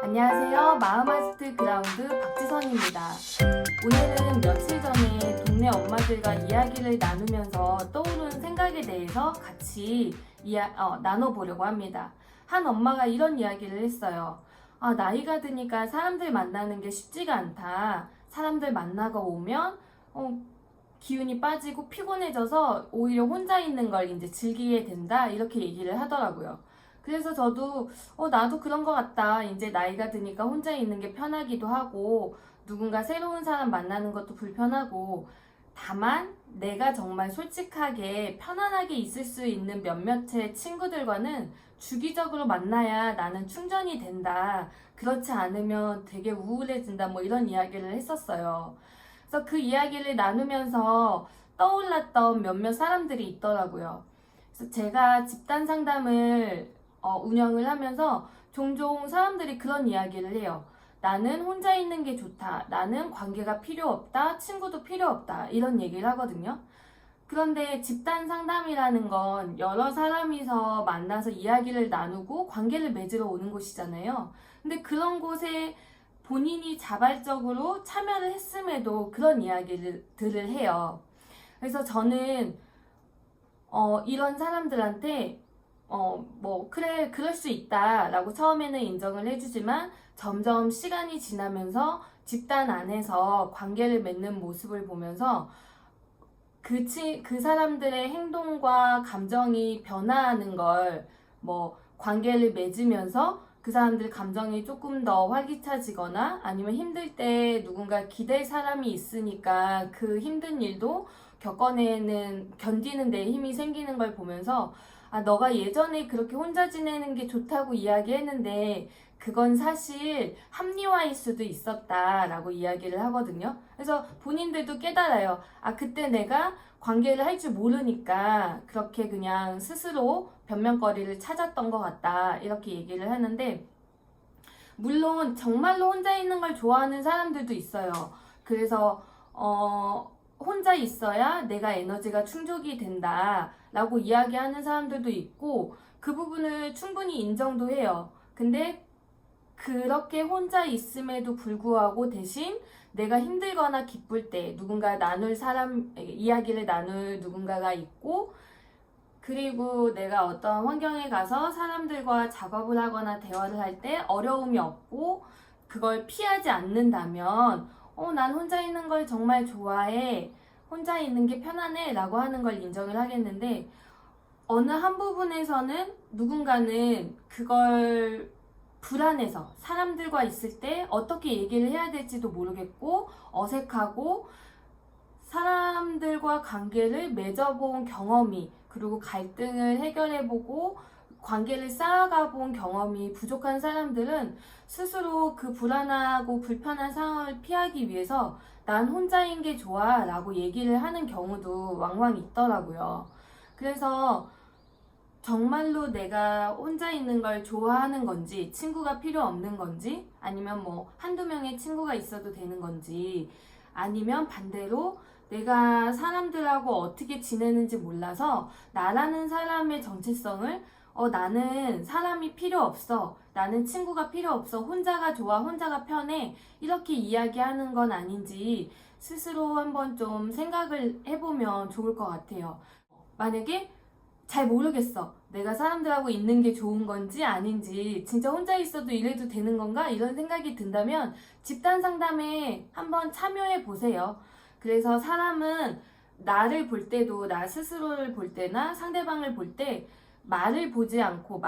안녕하세요. 마음아스트 그라운드 박지선입니다. 오늘은 며칠 전에 동네 엄마들과 이야기를 나누면서 떠오른 생각에 대해서 같이 나눠보려고 합니다. 한 엄마가 이런 이야기를 했어요. 나이가 드니까 사람들 만나는 게 쉽지가 않다. 사람들 만나고 오면 기운이 빠지고 피곤해져서 오히려 혼자 있는 걸 이제 즐기게 된다. 이렇게 얘기를 하더라고요. 그래서 저도 나도 그런 것 같다. 이제 나이가 드니까 혼자 있는 게 편하기도 하고 누군가 새로운 사람 만나는 것도 불편하고 다만 내가 정말 솔직하게 편안하게 있을 수 있는 몇몇의 친구들과는 주기적으로 만나야 나는 충전이 된다. 그렇지 않으면 되게 우울해진다. 뭐 이런 이야기를 했었어요. 그래서 그 이야기를 나누면서 떠올랐던 몇몇 사람들이 있더라고요. 그래서 제가 집단 상담을 운영을 하면서 종종 사람들이 그런 이야기를 해요. 나는 혼자 있는 게 좋다. 나는 관계가 필요 없다. 친구도 필요 없다. 이런 얘기를 하거든요. 그런데 집단 상담이라는 건 여러 사람이서 만나서 이야기를 나누고 관계를 맺으러 오는 곳이잖아요. 근데 그런 곳에 본인이 자발적으로 참여를 했음에도 그런 이야기들을 해요. 그래서 저는 이런 사람들한테 그래, 그럴 수 있다 라고 처음에는 인정을 해주지만 점점 시간이 지나면서 집단 안에서 관계를 맺는 모습을 보면서 그 사람들의 행동과 감정이 변화하는 걸 관계를 맺으면서 그 사람들 감정이 조금 더 활기차지거나 아니면 힘들 때 누군가 기댈 사람이 있으니까 그 힘든 일도 견디는 데 힘이 생기는 걸 보면서 너가 예전에 그렇게 혼자 지내는 게 좋다고 이야기했는데 그건 사실 합리화일 수도 있었다라고 이야기를 하거든요. 그래서 본인들도 깨달아요. 그때 내가 관계를 할 줄 모르니까 그렇게 그냥 스스로 변명거리를 찾았던 것 같다. 이렇게 얘기를 하는데 물론 정말로 혼자 있는 걸 좋아하는 사람들도 있어요. 그래서 혼자 있어야 내가 에너지가 충족이 된다 라고 이야기하는 사람들도 있고 그 부분을 충분히 인정도 해요. 근데 그렇게 혼자 있음에도 불구하고 대신 내가 힘들거나 기쁠 때 이야기를 나눌 누군가가 있고 그리고 내가 어떤 환경에 가서 사람들과 작업을 하거나 대화를 할 때 어려움이 없고 그걸 피하지 않는다면 난 혼자 있는 걸 정말 좋아해. 혼자 있는 게 편안해 라고 하는 걸 인정을 하겠는데 어느 한 부분에서는 누군가는 그걸 불안해서 사람들과 있을 때 어떻게 얘기를 해야 될지도 모르겠고 어색하고 사람들과 관계를 맺어본 경험이 그리고 갈등을 해결해보고 관계를 쌓아가본 경험이 부족한 사람들은 스스로 그 불안하고 불편한 상황을 피하기 위해서 난 혼자인 게 좋아 라고 얘기를 하는 경우도 왕왕 있더라고요. 그래서 정말로 내가 혼자 있는 걸 좋아하는 건지 친구가 필요 없는 건지 아니면 한두 명의 친구가 있어도 되는 건지 아니면 반대로 내가 사람들하고 어떻게 지내는지 몰라서 나라는 사람의 정체성을 나는 사람이 필요 없어. 나는 친구가 필요 없어. 혼자가 좋아. 혼자가 편해. 이렇게 이야기하는 건 아닌지 스스로 한번 좀 생각을 해보면 좋을 것 같아요. 만약에 잘 모르겠어. 내가 사람들하고 있는 게 좋은 건지 아닌지 진짜 혼자 있어도 이래도 되는 건가? 이런 생각이 든다면 집단 상담에 한번 참여해 보세요. 그래서 사람은 나를 볼 때도 나 스스로를 볼 때나 상대방을 볼 때 말을 보지 않고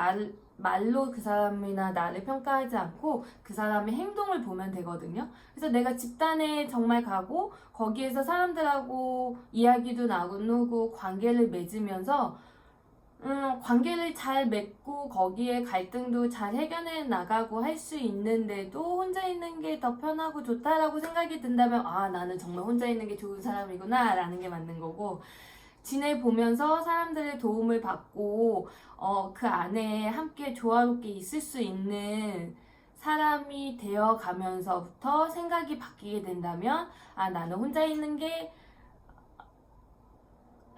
말로 그 사람이나 나를 평가하지 않고 그 사람의 행동을 보면 되거든요. 그래서 내가 집단에 정말 가고 거기에서 사람들하고 이야기도 나누고 관계를 맺으면서 관계를 잘 맺고 거기에 갈등도 잘 해결해 나가고 할 수 있는데도 혼자 있는 게 더 편하고 좋다라고 생각이 든다면 나는 정말 혼자 있는 게 좋은 사람이구나 라는 게 맞는 거고 지내보면서 사람들의 도움을 받고 그 안에 함께 조화롭게 있을 수 있는 사람이 되어 가면서부터 생각이 바뀌게 된다면 나는 혼자 있는 게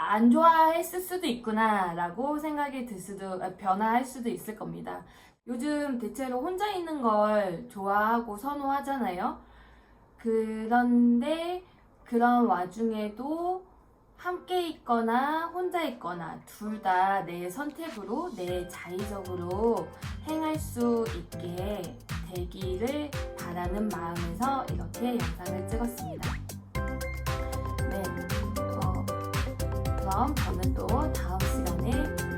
안 좋아했을 수도 있구나 라고 생각이 들 수도, 변화할 수도 있을 겁니다. 요즘 대체로 혼자 있는 걸 좋아하고 선호하잖아요. 그런데 그런 와중에도 함께 있거나 혼자 있거나 둘 다 내 선택으로, 내 자의적으로 행할 수 있게 되기를 바라는 마음에서 이렇게 영상을 찍었습니다. 네, 그럼 저는 또 다음 시간에